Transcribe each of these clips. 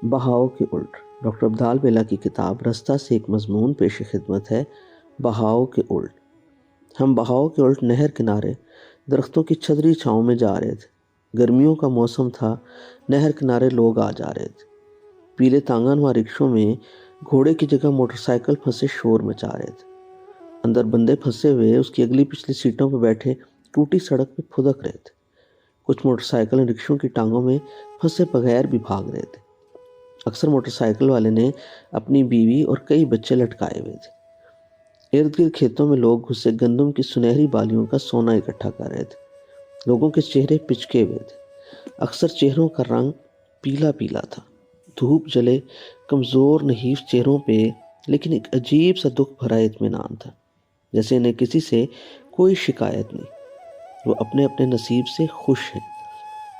बहाव के उल्ट। डॉक्टर अब्दाल बेला की किताब रस्ता से एक मजमून पेश खिदमत है, बहाव के उल्ट। हम बहाव के उल्ट नहर किनारे दरख्तों की छतरी छाँव में जा रहे थे। गर्मियों का मौसम था, नहर किनारे लोग आ जा रहे थे। पीले तांगानुमा रिक्शों में घोड़े की जगह मोटरसाइकिल फंसे शोर मचा रहे थे। अंदर बंदे फंसे हुए उसकी अगली पिछली सीटों पर बैठे टूटी सड़क पे फुदक रहे थे। कुछ मोटरसाइकिल रिक्शों की टांगों में फंसे बगैर भी भाग रहे थे। अक्सर मोटरसाइकिल वाले ने अपनी बीवी और कई बच्चे लटकाए हुए थे। इर्द गिर्द खेतों में लोग घुसे गंदम की सुनहरी बालियों का सोना इकट्ठा कर रहे थे। लोगों के चेहरे पिचके हुए थे। अक्सर चेहरों का रंग पीला पीला था। धूप जले कमज़ोर नहीफ चेहरों पे लेकिन एक अजीब सा दुख भरा इत्मीनान था, जैसे इन्हें किसी से कोई शिकायत नहीं। वो अपने अपने नसीब से खुश हैं।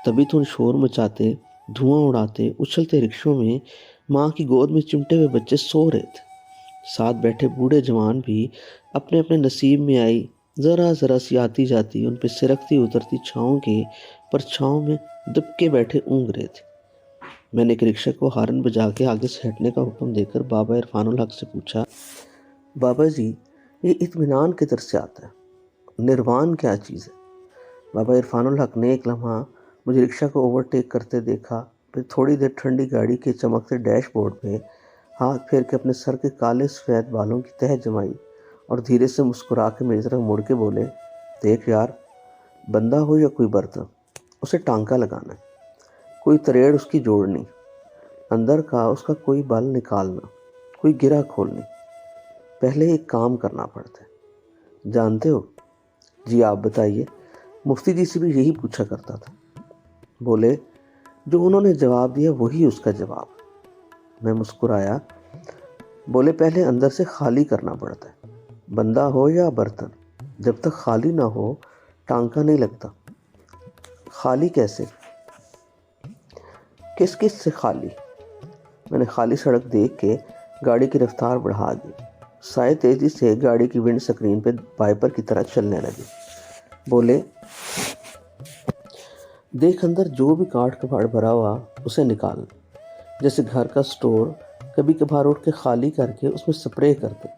तभी तो उन शोर मचाते, धुआं उड़ाते, उछलते रिक्शों में माँ की गोद में चिमटे हुए बच्चे सो रहे थे। साथ बैठे बूढ़े जवान भी अपने अपने नसीब में आई ज़रा ज़रा सी आती जाती उन पर सिरकती उतरती छाँव के परछाँव में दुबके बैठे ऊँग रहे थे। मैंने एक रिक्शा को हारन बजा के आगे से हटने का हुक्म देकर बाबा इरफानुल हक से पूछा, बाबा जी, ये इत्मीनान किधर से आता है? निर्वाण क्या चीज़ है? बाबा इरफानुल हक ने एक लम्हा मुझे रिक्शा को ओवरटेक करते देखा, फिर थोड़ी देर ठंडी गाड़ी के चमकते डैशबोर्ड पे हाथ फेर के अपने सर के काले सफ़ेद बालों की तह जमाई और धीरे से मुस्कुरा के मेरी तरफ मुड़ के बोले, देख यार, बंदा हो या कोई बर्तन, उसे टांका लगाना है, कोई तरेड़ उसकी जोड़नी, अंदर का उसका कोई बल निकालना, कोई गिरा खोलनी। पहले एक काम करना पड़ता है, जानते हो? जी आप बताइए। मुफ्ती जी से भी यही पूछा करता था। बोले, जो उन्होंने जवाब दिया वही उसका जवाब। मैं मुस्कुराया। बोले, पहले अंदर से खाली करना पड़ता है, बंदा हो या बर्तन, जब तक खाली ना हो टांका नहीं लगता। खाली कैसे? किस किस से खाली? मैंने खाली सड़क देख के गाड़ी की रफ्तार बढ़ा दी। साए तेजी से गाड़ी की विंड स्क्रीन पे वाइपर की तरह चलने लगे। बोले, देख अंदर जो भी काट कबाड़ भरा हुआ उसे निकाल। जैसे घर का स्टोर कभी कभार उठ के खाली करके उसमें स्प्रे करते,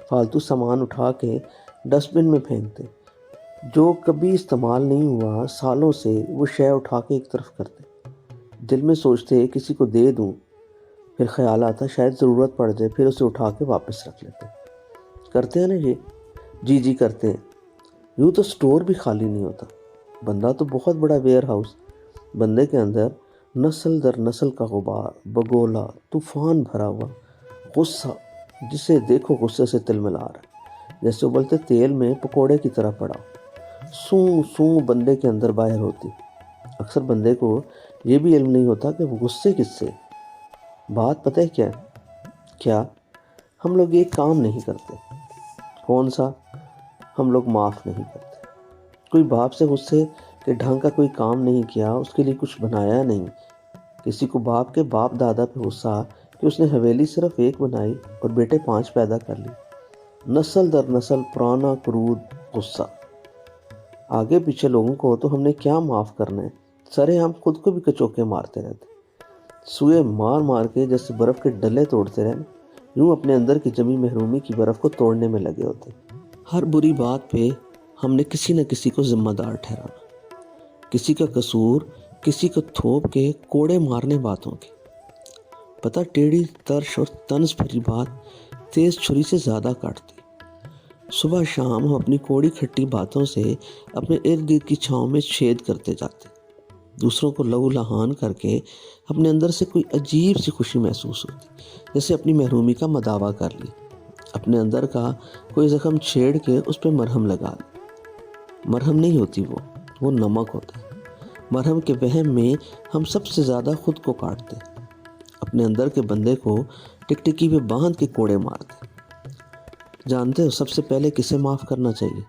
फालतू सामान उठा के डस्टबिन में फेंकते, जो कभी इस्तेमाल नहीं हुआ सालों से वो शय उठा के एक तरफ करते। दिल में सोचते किसी को दे दूं, फिर ख्याल आता शायद ज़रूरत पड़ जाए, फिर उसे उठा के वापस रख लेते। करते हैं ना ये? जी करते हैं। यूँ तो स्टोर भी खाली नहीं होता। बंदा तो बहुत बड़ा वेयर हाउस। बंदे के अंदर नस्ल दर नस्ल का गुबार, बगोला, तूफान भरा हुआ गुस्सा, जिसे देखो गुस्से से तिलमिला रहा है, जैसे उबलते तेल में पकोड़े की तरह पड़ा। सूं सूं बंदे के अंदर बाहर होती। अक्सर बंदे को ये भी इल्म नहीं होता कि वो गुस्से किससे। बात पता है क्या? हम लोग ये काम नहीं करते। कौन सा? हम लोग माफ़ नहीं करते। कोई बाप से गुस्से के ढंग का कोई काम नहीं किया, उसके लिए कुछ बनाया नहीं। किसी को बाप के बाप दादा पे गुस्सा कि उसने हवेली सिर्फ एक बनाई और बेटे 5 पैदा कर लिए। नस्ल दर नस्ल पुराना क्रूर गुस्सा। आगे पीछे लोगों को तो हमने क्या माफ़ करना है, सरे हम खुद को भी कचोके मारते रहते। सुए मार मार के जैसे बर्फ़ के डले तोड़ते रहे, यूँ अपने अंदर की जमी महरूमी की बर्फ़ को तोड़ने में लगे होते। हर बुरी बात पे हमने किसी न किसी को जिम्मेदार ठहराना, किसी का कसूर किसी को थोप के कोड़े मारने बातों के। पता, टेढ़ी तर्श और तंज भरी बात तेज़ छुरी से ज़्यादा काटती। सुबह शाम हम अपनी कोड़ी खट्टी बातों से अपने इर्द गिर्द की छाँव में छेद करते जाते। दूसरों को लहू लहान करके अपने अंदर से कोई अजीब सी खुशी महसूस होती, जैसे अपनी महरूमी का मदावा कर ली। अपने अंदर का कोई ज़ख्म छेड़ के उस पर मरहम लगा ली। मरहम नहीं होती वो नमक होता है। मरहम के वहम में हम सबसे ज़्यादा खुद को काटते, अपने अंदर के बंदे को टिकटिकी पे बांध के कोड़े मारते। जानते हो सबसे पहले किसे माफ़ करना चाहिए?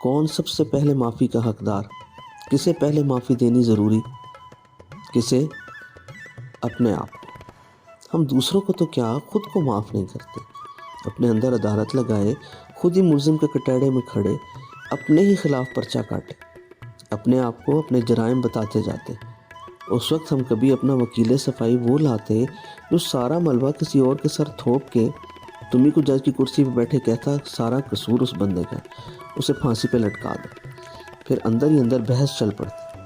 कौन सबसे पहले माफ़ी का हकदार? किसे पहले माफ़ी देनी ज़रूरी? किसे? अपने आप को। हम दूसरों को तो क्या, खुद को माफ़ नहीं करते। अपने अंदर अदालत लगाए, खुद ही मुल्ज़िम के कटहरे में खड़े अपने ही खिलाफ पर्चा काटे, اپنے آپ کو اپنے جرائم بتاتے جاتے۔ اس وقت ہم کبھی اپنا وکیل صفائی وہ لاتے جو سارا ملبہ کسی اور کے سر تھوپ کے تمہیں کو جج کی کرسی پہ بیٹھے کہتا سارا قصور اس بندے کا، اسے پھانسی پہ لٹکا دو۔ پھر اندر ہی اندر بحث چل پڑتی،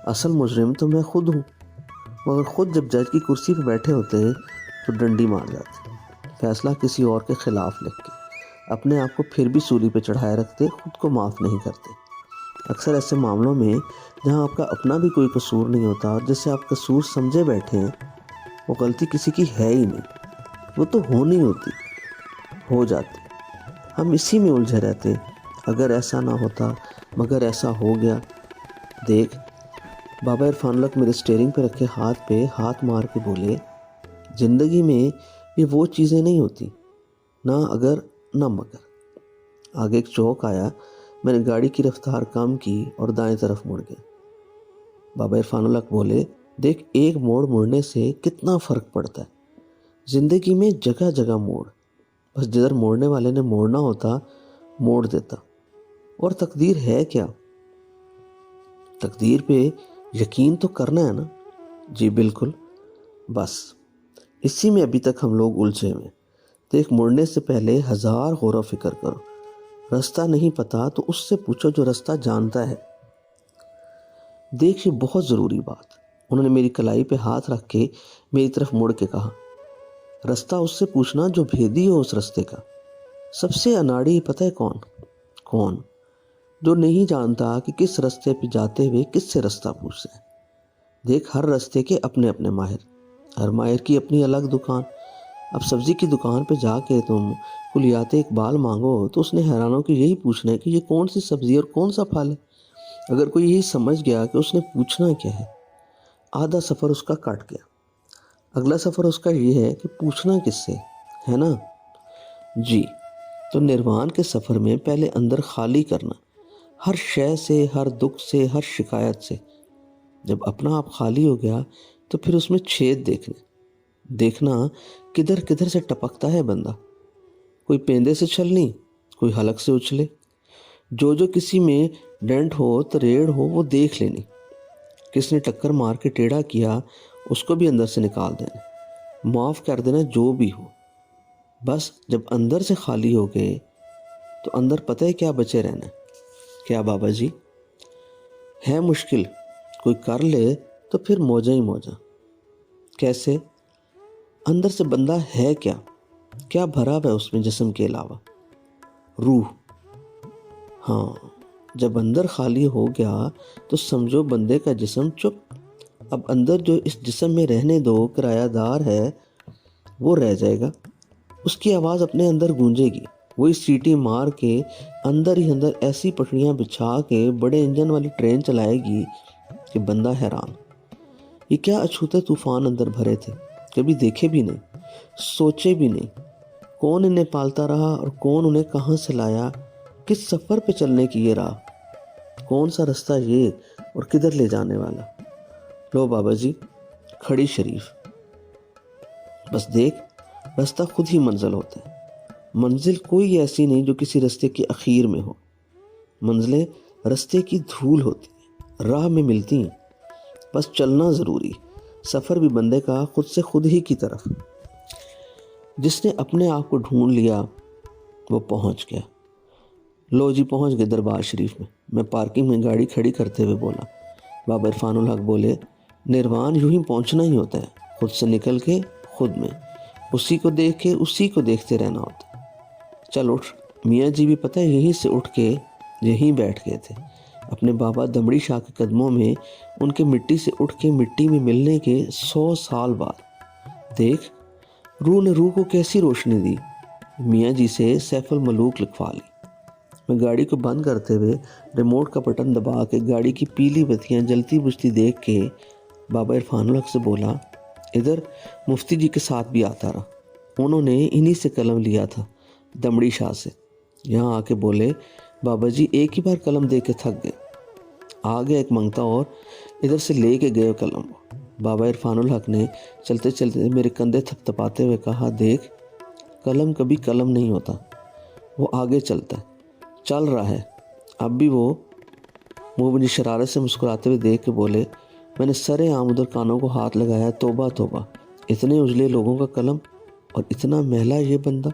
اصل مجرم تو میں خود ہوں، مگر خود جب جج کی کرسی پہ بیٹھے ہوتے تو ڈنڈی مار جاتے، فیصلہ کسی اور کے خلاف لکھ کے، اپنے آپ کو پھر بھی سولی پہ چڑھائے رکھتے، خود کو معاف نہیں کرتے۔ اکثر ایسے معاملوں میں جہاں آپ کا اپنا بھی کوئی قصور نہیں ہوتا اور جسے آپ قصور سمجھے بیٹھے ہیں، وہ غلطی کسی کی ہے ہی نہیں، وہ تو ہونی ہوتی، ہو جاتی، ہم اسی میں الجھے رہتے، اگر ایسا نہ ہوتا مگر ایسا ہو گیا۔ دیکھ، بابا عرفان الحق میرے اسٹیئرنگ پہ رکھے ہاتھ پہ ہاتھ مار کے بولے، زندگی میں یہ وہ چیزیں نہیں ہوتی، نہ اگر نہ مگر۔ آگے ایک چوک آیا، میں نے گاڑی کی رفتار کم کی اور دائیں طرف مڑ گیا۔ بابا عرفان الحق بولے، دیکھ، ایک موڑ مڑنے سے کتنا فرق پڑتا ہے۔ زندگی میں جگہ جگہ موڑ، بس جدھر موڑنے والے نے موڑنا ہوتا موڑ دیتا۔ اور تقدیر ہے کیا؟ تقدیر پہ یقین تو کرنا ہے نا؟ جی بالکل، بس اسی میں ابھی تک ہم لوگ الجھے ہوئے۔ دیکھ، مڑنے سے پہلے 1000 غور و فکر کرو، رستہ نہیں پتا تو اس سے پوچھو جو رستہ جانتا ہے۔ دیکھ، یہ بہت ضروری بات، انہوں نے میری کلائی پہ ہاتھ رکھ کے میری طرف مڑ کے کہا، رستہ اس سے پوچھنا جو بھیدی ہو اس رستے کا۔ سب سے اناڑی پتہ ہے کون؟ جو نہیں جانتا کہ کس رستے پہ جاتے ہوئے کس سے رستہ پوچھتے ہیں۔ دیکھ، ہر رستے کے اپنے اپنے ماہر، ہر ماہر کی اپنی الگ دکان۔ اب سبزی کی دکان پہ جا کے تم کلیات اقبال مانگو تو اس نے حیرانوں کی یہی پوچھنا ہے کہ یہ کون سی سبزی اور کون سا پھل ہے۔ اگر کوئی یہی سمجھ گیا کہ اس نے پوچھنا کیا ہے، آدھا سفر اس کا کٹ گیا۔ اگلا سفر اس کا یہ ہے کہ پوچھنا کس سے ہے نا؟ جی، تو نروان کے سفر میں پہلے اندر خالی کرنا، ہر شے سے، ہر دکھ سے، ہر شکایت سے۔ جب اپنا آپ خالی ہو گیا تو پھر اس میں چھید دیکھنا کدھر کدھر سے ٹپکتا ہے بندہ، کوئی پیندے سے چھلنی، کوئی حلق سے اچھلے، جو کسی میں ڈینٹ ہو تریڑ ہو وہ دیکھ لینی، کس نے ٹکر مار کے ٹیڑھا کیا اس کو بھی اندر سے نکال دینا، معاف کر دینا جو بھی ہو۔ بس جب اندر سے خالی ہو گئے تو اندر پتہ ہے کیا بچے رہنا ہے؟ کیا بابا جی؟ ہے مشکل، کوئی کر لے تو پھر موجہ ہی موجہ۔ کیسے؟ اندر سے بندہ ہے کیا بھرا ہوا ہے اس میں جسم کے علاوہ؟ روح۔ ہاں، جب اندر خالی ہو گیا تو سمجھو بندے کا جسم چپ۔ اب اندر جو اس جسم میں رہنے دو کرایہ دار ہے وہ رہ جائے گا، اس کی آواز اپنے اندر گونجے گی، وہی سیٹی مار کے اندر ہی اندر ایسی پٹڑیاں بچھا کے بڑے انجن والی ٹرین چلائے گی کہ بندہ حیران، یہ کیا اچھوتے طوفان اندر بھرے تھے، کبھی دیکھے بھی نہیں، سوچے بھی نہیں، کون انہیں پالتا رہا اور کون انہیں کہاں سے لایا، کس سفر پہ چلنے کی یہ راہ، کون سا رستہ یہ اور کدھر لے جانے والا۔ لو بابا جی، کھڑی شریف، بس دیکھ، رستہ خود ہی منزل ہوتا ہے۔ منزل کوئی ایسی نہیں جو کسی رستے کے اخیر میں ہو، منزلیں رستے کی دھول ہوتی ہیں، راہ میں ملتی ہیں، بس چلنا ضروری، سفر بھی بندے کا خود سے خود ہی کی طرف۔ جس نے اپنے آپ کو ڈھونڈ لیا وہ پہنچ گیا۔ لو جی، پہنچ گئے دربار شریف میں پارکنگ میں گاڑی کھڑی کرتے ہوئے بولا۔ بابا عرفان الحق بولے، نروان یوں ہی پہنچنا ہی ہوتا ہے، خود سے نکل کے خود میں، اسی کو دیکھ کے اسی کو دیکھتے رہنا ہوتا ہے۔ چل اٹھ، میاں جی بھی پتہ ہے یہیں سے اٹھ کے یہیں بیٹھ گئے تھے، اپنے بابا دمڑی شاہ کے قدموں میں، ان کے مٹی سے اٹھ کے مٹی میں ملنے کے 100 سال بعد۔ دیکھ، روح نے روح کو کیسی روشنی دی، میاں جی سے سیف الملوک لکھوا لی۔ میں گاڑی کو بند کرتے ہوئے ریموٹ کا بٹن دبا کے گاڑی کی پیلی بتیاں جلتی بجھتی دیکھ کے بابا عرفان الحق سے بولا، ادھر مفتی جی کے ساتھ بھی آتا رہا، انہوں نے انہی سے قلم لیا تھا دمڑی شاہ سے۔ یہاں آ کے بولے، بابا جی ایک ہی بار قلم دے کے تھک گئے، آگے ایک منگتا اور ادھر سے لے کے گئے قلم۔ بابا عرفان الحق نے چلتے چلتے میرے کندھے تھپ تھپاتے ہوئے کہا، دیکھ، قلم کبھی قلم نہیں ہوتا، وہ آگے چلتا ہے، چل رہا ہے، اب بھی وہ وہ مجھے شرارت سے مسکراتے ہوئے دیکھ کے بولے، میں نے سر عام ادھر کانوں کو ہاتھ لگایا، توبہ توبہ، اتنے اجلے لوگوں کا قلم اور اتنا میلا یہ بندہ۔